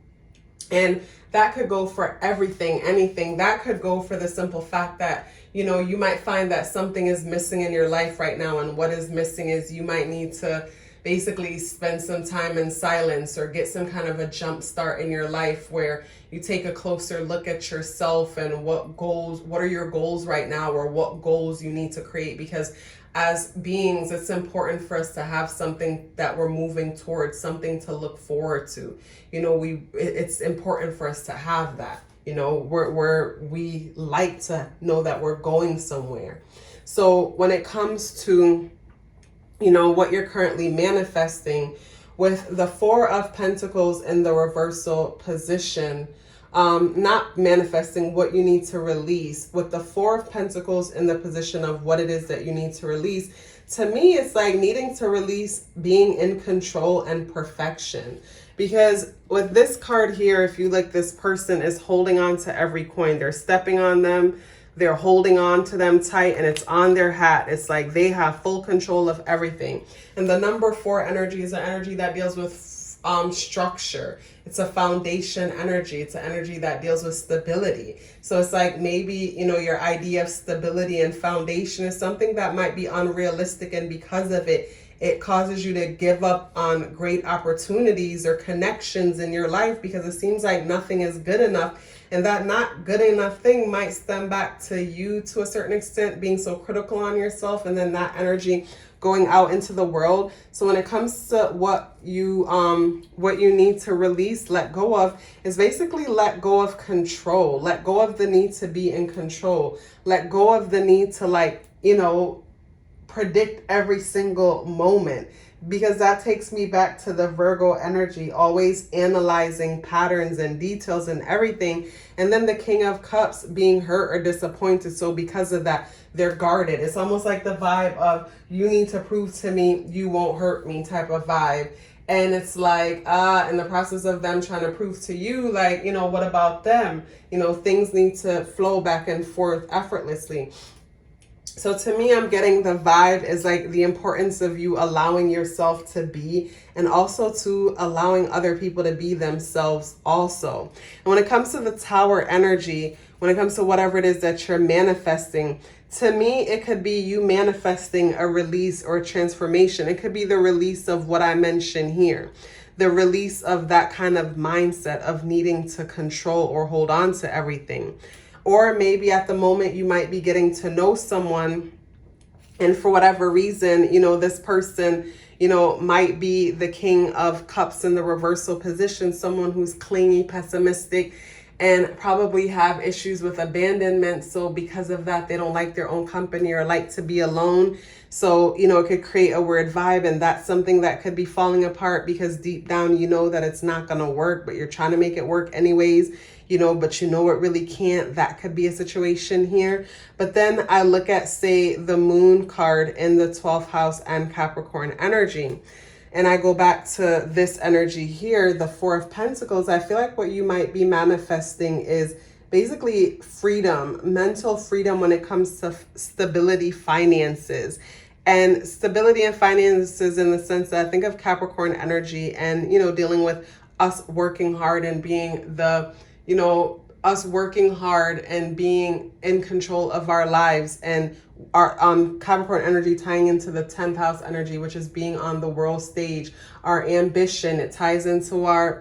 And that could go for everything, anything. That could go for the simple fact that, you know, you might find that something is missing in your life right now. And what is missing is you might need to basically spend some time in silence, or get some kind of a jump start in your life where you take a closer look at yourself and what are your goals right now, or what goals you need to create. Because as beings, it's important for us to have something that we're moving towards, something to look forward to. You know, it's important for us to have that. You know, we like to know that we're going somewhere. So when it comes to, you know, what you're currently manifesting, with the 4 of Pentacles in the reversal position, not manifesting what you need to release, with the 4 of Pentacles in the position of what it is that you need to release, to me, it's like needing to release being in control and perfection. Because with this card here, if you like, this person is holding on to every coin. They're stepping on them. They're holding on to them tight, and it's on their hat. It's like they have full control of everything. And the number 4 energy is an energy that deals with structure. It's a foundation energy. It's an energy that deals with stability. So it's like maybe, you know, your idea of stability and foundation is something that might be unrealistic, and because of it, it causes you to give up on great opportunities or connections in your life, because it seems like nothing is good enough. And that not good enough thing might stem back to you to a certain extent, being so critical on yourself, and then that energy going out into the world. So when it comes to what you need to release, let go of, is basically let go of control. Let go of the need to be in control. Let go of the need to, like, you know, predict every single moment. Because that takes me back to the Virgo energy, always analyzing patterns and details and everything. And then the King of Cups being hurt or disappointed. So because of that, they're guarded. It's almost like the vibe of, you need to prove to me you won't hurt me type of vibe. And it's like, in the process of them trying to prove to you, like, you know, what about them? You know, things need to flow back and forth effortlessly. So to me, I'm getting the vibe is like the importance of you allowing yourself to be, and also to allowing other people to be themselves also. And when it comes to the Tower energy, when it comes to whatever it is that you're manifesting. To me, it could be you manifesting a release or a transformation. It could be the release of what I mentioned here, the release of that kind of mindset of needing to control or hold on to everything. Or maybe at the moment you might be getting to know someone, and for whatever reason, this person, might be the King of Cups in the reversal position, someone who's clingy, pessimistic, and probably have issues with abandonment. So because of that, they don't like their own company or like to be alone. So, it could create a weird vibe, and that's something that could be falling apart because deep down, that it's not going to work, but you're trying to make it work anyways, but it really can't. That could be a situation here. But then I look at, say, the Moon card in the 12th house and Capricorn energy. And I go back to this energy here, the Four of Pentacles. I feel like what you might be manifesting is basically freedom, mental freedom when it comes to stability, finances. And stability and finances in the sense that I think of Capricorn energy and, dealing with us working hard and being us working hard and being in control of our lives, and our Capricorn energy tying into the 10th house energy, which is being on the world stage, our ambition. It ties into our,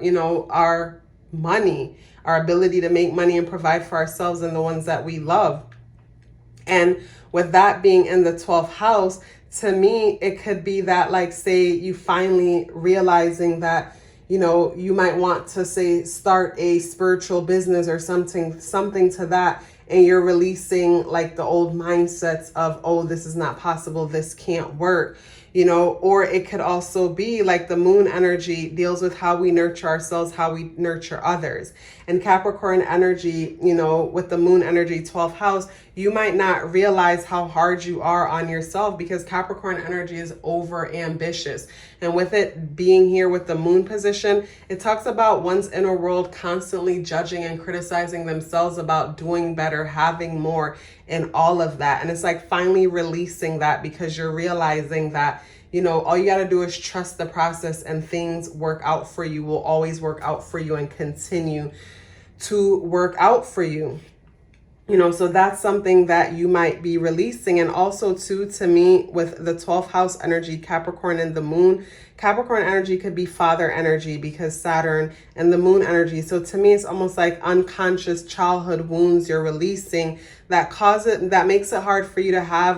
our money, our ability to make money and provide for ourselves and the ones that we love. And with that being in the 12th house, to me, it could be that, like, say you finally realizing that, you might want to, say, start a spiritual business or something to that. And you're releasing like the old mindsets of, oh, this is not possible, this can't work, or it could also be like the Moon energy deals with how we nurture ourselves, how we nurture others. And Capricorn energy, with the Moon energy, 12th house, you might not realize how hard you are on yourself because Capricorn energy is over ambitious. And with it being here with the Moon position, it talks about one's inner world constantly judging and criticizing themselves about doing better, having more, and all of that. And it's like finally releasing that because you're realizing that, all you got to do is trust the process and things work out for you, will always work out for you and continue to work out for you. So that's something that you might be releasing. And also too, to me, with the 12th house energy, Capricorn and the Moon, Capricorn energy could be father energy because Saturn and the Moon energy. So to me, it's almost like unconscious childhood wounds you're releasing that makes it hard for you to have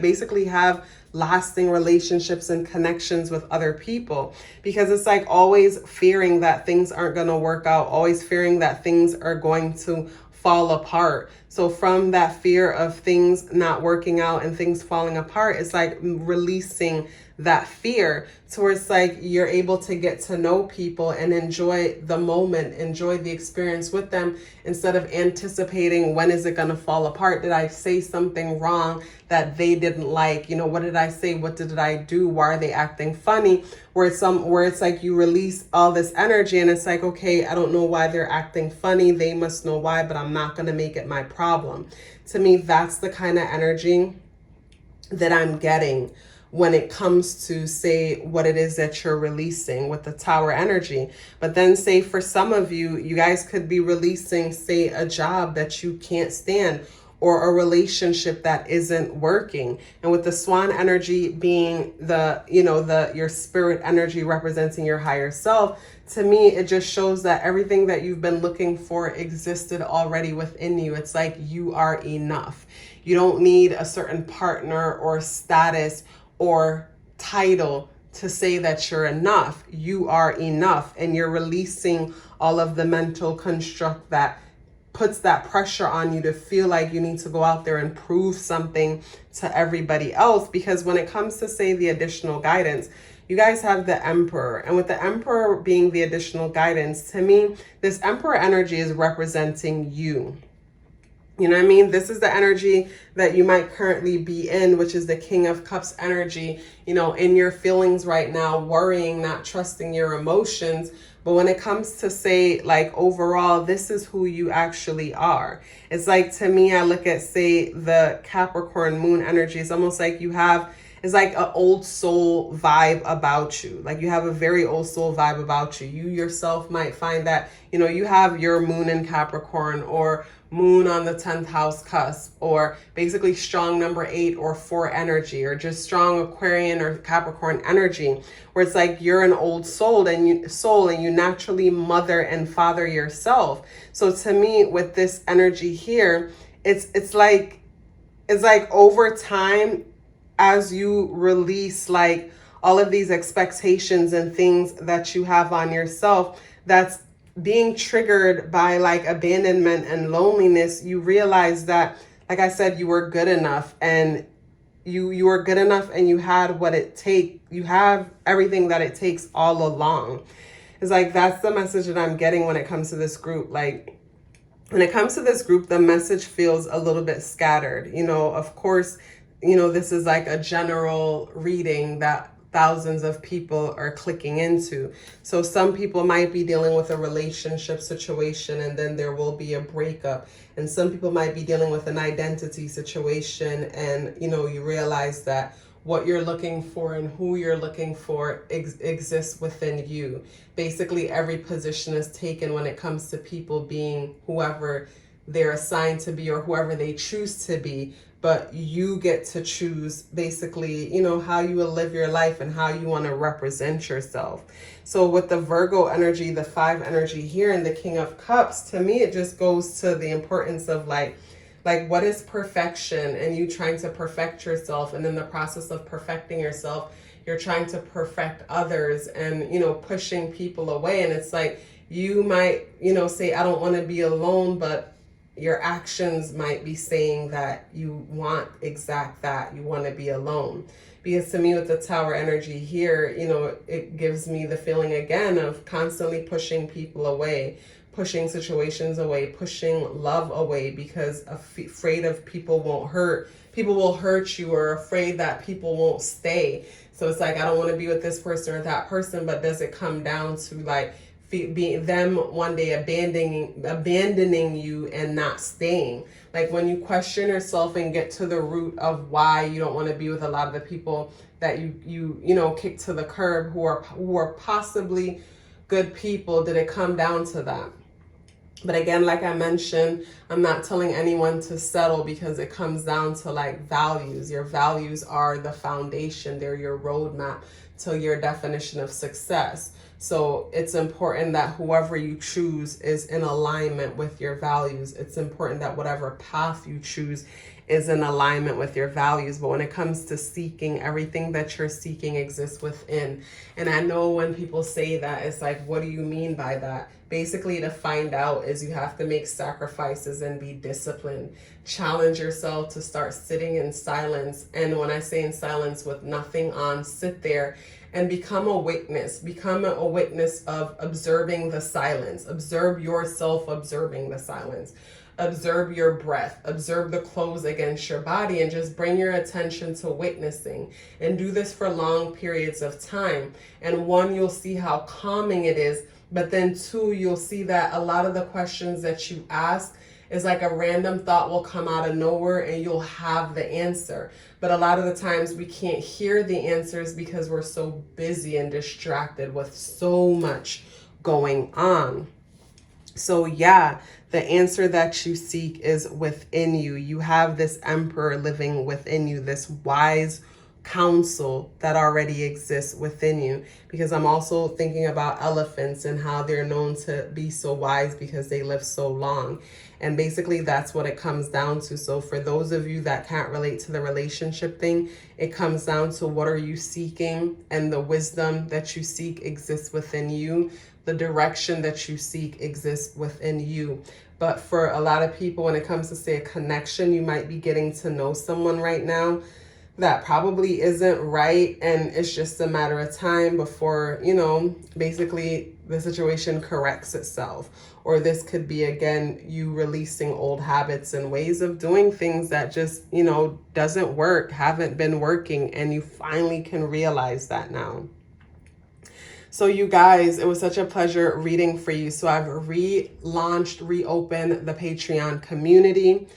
basically have lasting relationships and connections with other people, because it's like always fearing that things aren't going to work out, always fearing that things are going to fall apart. So from that fear of things not working out and things falling apart, it's like releasing that fear to where it's like you're able to get to know people and enjoy the moment, enjoy the experience with them, instead of anticipating when is it going to fall apart? Did I say something wrong that they didn't like? What did I say? What did I do? Why are they acting funny? Where it's like you release all this energy and it's like, okay, I don't know why they're acting funny. They must know why, but I'm not going to make it my problem. To me, that's the kind of energy that I'm getting when it comes to, say, what it is that you're releasing with the Tower energy. But then, say, for some of you, you guys could be releasing, say, a job that you can't stand or a relationship that isn't working. And with the Swan energy being your spirit energy representing your higher self, to me, it just shows that everything that you've been looking for existed already within you. It's like you are enough. You don't need a certain partner or status or title to say that you're enough. You are enough, and you're releasing all of the mental construct that puts that pressure on you to feel like you need to go out there and prove something to everybody else. Because when it comes to, say, the additional guidance, you guys have the Emperor, and with the Emperor being the additional guidance, to me, this Emperor energy is representing you. You know what I mean? This is the energy that you might currently be in, which is the King of Cups energy, in your feelings right now, worrying, not trusting your emotions. But when it comes to, say, like overall, this is who you actually are. It's like, to me, I look at, say, the Capricorn Moon energy. It's almost like you have it's like an old soul vibe about you. Like you have a very old soul vibe about you. You yourself might find that, you know, you have your moon in Capricorn, or moon on the 10th house cusp, or basically strong number 8 or 4 energy, or just strong Aquarian or Capricorn energy, where it's like you're an old soul and you naturally mother and father yourself. So to me, with this energy here, it's like over time, as you release like all of these expectations and things that you have on yourself that's being triggered by like abandonment and loneliness, you realize that, like I said, you were good enough, and you were good enough, and you had what it takes. You have everything that it takes all along. It's like, that's the message that I'm getting when it comes to this group. Like, when it comes to this group, the message feels a little bit scattered. You know, of course, you know, this is like a general reading that thousands of people are clicking into. So some people might be dealing with a relationship situation, and then there will be a breakup. And some people might be dealing with an identity situation, and, you know, you realize that what you're looking for and who you're looking for exists within you. Basically, every position is taken when it comes to people being whoever they're assigned to be or whoever they choose to be. But you get to choose basically, you know, how you will live your life and how you want to represent yourself. So with the Virgo energy, the 5 energy here, and the King of Cups, to me, it just goes to the importance of like what is perfection, and you trying to perfect yourself. And in the process of perfecting yourself, you're trying to perfect others, and, you know, pushing people away. And it's like, you might, you know, say, I don't want to be alone, but your actions might be saying that you want exact that. You want to be alone. Because to me, with the Tower energy here, you know, it gives me the feeling again of constantly pushing people away, pushing situations away, pushing love away, because afraid of people will hurt you, or afraid that people won't stay. So it's like, I don't want to be with this person or that person, but does it come down to like them one day abandoning you and not staying? Like, when you question yourself and get to the root of why you don't want to be with a lot of the people that you know kick to the curb, who are possibly good people, did it come down to that? But again, like I mentioned, I'm not telling anyone to settle, because it comes down to like values. Your values are the foundation. They're your roadmap to your definition of success. So it's important that whoever you choose is in alignment with your values. It's important that whatever path you choose is in alignment with your values. But when it comes to seeking, everything that you're seeking exists within. And I know when people say that, it's like, what do you mean by that? Basically, to find out is you have to make sacrifices and be disciplined. Challenge yourself to start sitting in silence. And when I say in silence with nothing on, sit there and become a witness. Become a witness of observing the silence. Observe yourself observing the silence. Observe your breath. Observe the clothes against your body, and just bring your attention to witnessing. And do this for long periods of time. And 1, you'll see how calming it is. But then 2, you'll see that a lot of the questions that you ask is like a random thought will come out of nowhere, and you'll have the answer. But a lot of the times we can't hear the answers because we're so busy and distracted with so much going on. So yeah, the answer that you seek is within you. You have this emperor living within you, this wise counsel that already exists within you. Because I'm also thinking about elephants and how they're known to be so wise because they live so long. And basically that's what it comes down to. So for those of you that can't relate to the relationship thing, it comes down to what are you seeking, and the wisdom that you seek exists within you. The direction that you seek exists within you. But for a lot of people, when it comes to, say, a connection, you might be getting to know someone right now that probably isn't right, and it's just a matter of time before, you know, basically the situation corrects itself. Or this could be, again, you releasing old habits and ways of doing things that just, you know, doesn't work, haven't been working, and you finally can realize that now. So you guys, it was such a pleasure reading for you. So I've reopened the Patreon community.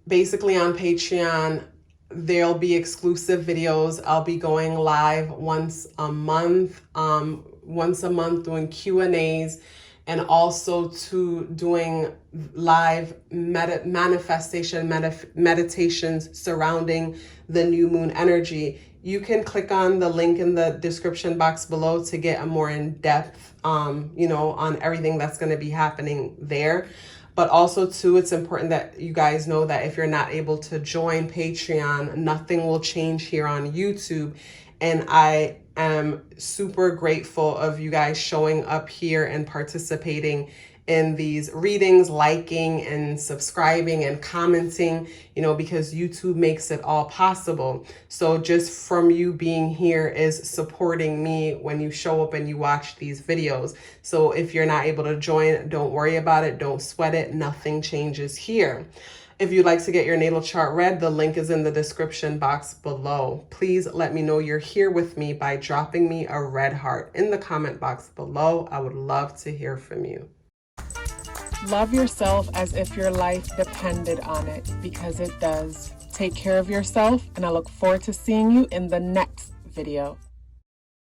Basically on Patreon, There'll be exclusive videos. I'll be going live once a month doing Q&As, and also doing live meditations surrounding the new moon energy. You can click on the link in the description box below to get a more in-depth, on everything that's going to be happening there. But also too, it's important that you guys know that if you're not able to join Patreon, nothing will change here on YouTube. And I am super grateful of you guys showing up here and participating in these readings, liking and subscribing and commenting, because YouTube makes it all possible. So just from you being here is supporting me when you show up and you watch these videos. So if you're not able to join, don't worry about it. Don't sweat it. Nothing changes here. If you'd like to get your natal chart read, the link is in the description box below. Please let me know you're here with me by dropping me a red heart in the comment box below. I would love to hear from you. Love yourself as if your life depended on it, because it does. Take care of yourself, and I look forward to seeing you in the next video.